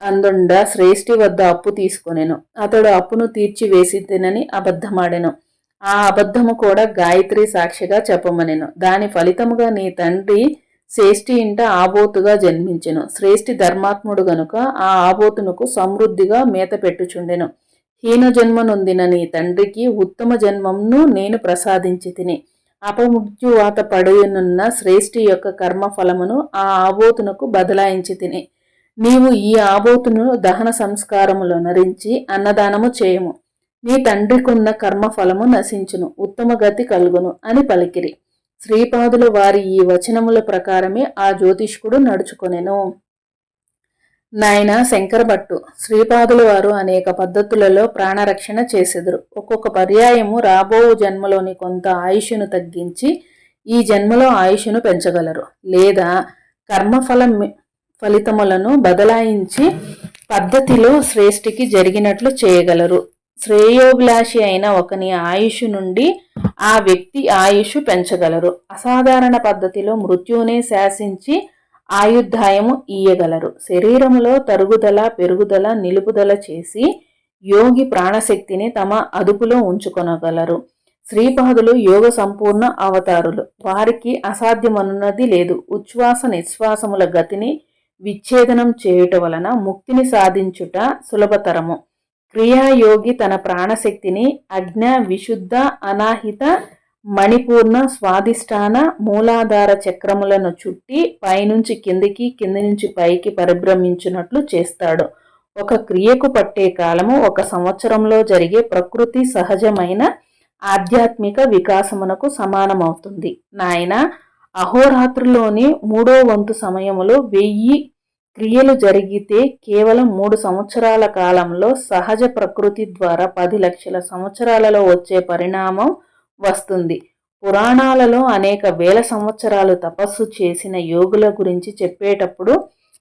అందుండ శ్రేష్ఠి వద్ద అప్పు తీసుకొనెను. అతడు అప్పును తీర్చివేసిద్దనని అబద్ధమాడెను. ఆ అబద్ధము కూడా గాయత్రి సాక్షిగా చెప్పమనెను. దాని ఫలితముగా నీ తండ్రి శ్రేష్ఠి ఇంట ఆబోతుగా జన్మించెను. శ్రేష్ఠి ధర్మాత్ముడు గనుక ఆ ఆబోతునకు సమృద్ధిగా మేత పెట్టుచుండెను. హీన జన్మ నొందిన నీ తండ్రికి ఉత్తమ జన్మమును నేను ప్రసాదించి తిని అపమృత్యువాత పడినున్న శ్రేష్ఠి యొక్క కర్మఫలమును ఆ ఆబోతునకు బదలాయించి తిని నీవు ఈ ఆబోతును దహన సంస్కారములో నరించి అన్నదానము చేయము. నీ తండ్రికున్న కర్మఫలము నశించును, ఉత్తమ గతి కలుగును అని పలికిరి. శ్రీపాదుల వారి ఈ వచనముల ప్రకారమే ఆ జ్యోతిష్కుడు నడుచుకొనెను. నాయన శంకరభట్టు, శ్రీపాదుల వారు అనేక పద్ధతులలో ప్రాణరక్షణ చేసెదరు. ఒక్కొక్క పర్యాయము రాబో జన్మలోని కొంత ఆయుష్ను తగ్గించి ఈ జన్మలో ఆయుష్ను పెంచగలరు. లేదా ఫలితములను బదలాయించి పద్ధతిలో శ్రేష్ఠికి జరిగినట్లు చేయగలరు. శ్రేయోభిలాషి అయిన ఒకని ఆయుష్ నుండి ఆ వ్యక్తి ఆయుష్ పెంచగలరు. అసాధారణ పద్ధతిలో మృత్యువునే శాసించి ఆయుర్దాయము ఇయ్యగలరు. శరీరములో తరుగుదల పెరుగుదల నిలుపుదల చేసి యోగి ప్రాణశక్తిని తమ అదుపులో ఉంచుకొనగలరు. శ్రీపాదులు యోగ సంపూర్ణ అవతారులు. వారికి అసాధ్యమన్నది లేదు. ఉచ్ఛ్వాస నిశ్వాసముల గతిని విచ్ఛేదనం చేయుట వలన ముక్తిని సాధించుట సులభతరము. క్రియాయోగి తన ప్రాణశక్తిని అజ్ఞ విశుద్ధ అనాహిత మణిపూర్ణ స్వాధిష్టాన మూలాధార చక్రములను చుట్టి పైనుంచి కిందికి కింది నుంచి పైకి పరిభ్రమించున్నట్లు చేస్తాడు. ఒక క్రియకు పట్టే కాలము 1 సంవత్సరంలో జరిగే ప్రకృతి సహజమైన ఆధ్యాత్మిక వికాసమునకు సమానమవుతుంది. నాయన, అహోరాత్రులోని 3వ వంతు సమయములో 1000 క్రియలు జరిగితే కేవలం 3 సంవత్సరాల కాలంలో సహజ ప్రకృతి ద్వారా 10 లక్షల సంవత్సరాలలో వచ్చే పరిణామం వస్తుంది. పురాణాలలో అనేక వేల సంవత్సరాలు తపస్సు చేసిన యోగుల గురించి చెప్పేటప్పుడు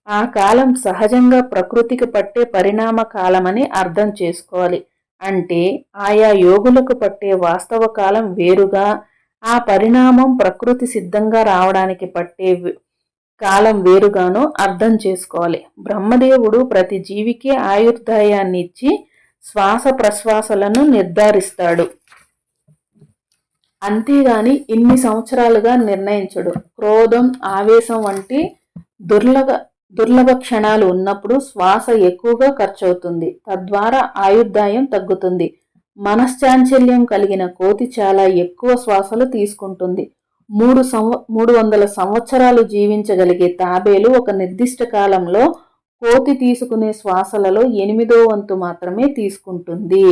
ఆ కాలం సహజంగా ప్రకృతికి పట్టే పరిణామ కాలమని అర్థం చేసుకోవాలి. అంటే ఆయా యోగులకు పట్టే వాస్తవ కాలం వేరుగా, ఆ పరిణామం ప్రకృతి సిద్ధంగా రావడానికి పట్టే కాలం వేరుగాను అర్థం చేసుకోవాలి. బ్రహ్మదేవుడు ప్రతి జీవికి ఆయుర్దాయాన్ని ఇచ్చి శ్వాస ప్రశ్వాసలను నిర్ధారిస్తాడు. అంతేగాని ఇన్ని సంవత్సరాలుగా నిర్ణయించడు. క్రోధం, ఆవేశం వంటి దుర్లభ క్షణాలు ఉన్నప్పుడు శ్వాస ఎక్కువగా ఖర్చవుతుంది. తద్వారా ఆయుర్దాయం తగ్గుతుంది. మనశ్చాంచల్యం కలిగిన కోతి చాలా ఎక్కువ శ్వాసలు తీసుకుంటుంది. 300 సంవత్సరాలు జీవించగలిగే తాబేలు ఒక నిర్దిష్ట కాలంలో కోతి తీసుకునే శ్వాసలలో 8వ వంతు మాత్రమే తీసుకుంటుంది.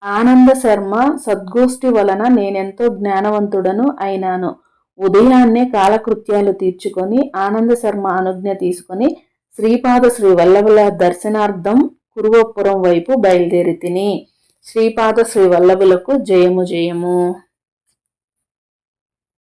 ఆనంద శర్మ సద్గోష్ఠి వలన నేనెంతో జ్ఞానవంతుడను అయినాను. ఉదయాన్నే కాలకృత్యాలు తీర్చుకొని ఆనంద శర్మ అనుజ్ఞ తీసుకొని శ్రీపాద శ్రీ వల్లభుల దర్శనార్థం కురువపురం వైపు బయలుదేరి తిని. శ్రీపాద శ్రీ వల్లభులకు జయము జయము.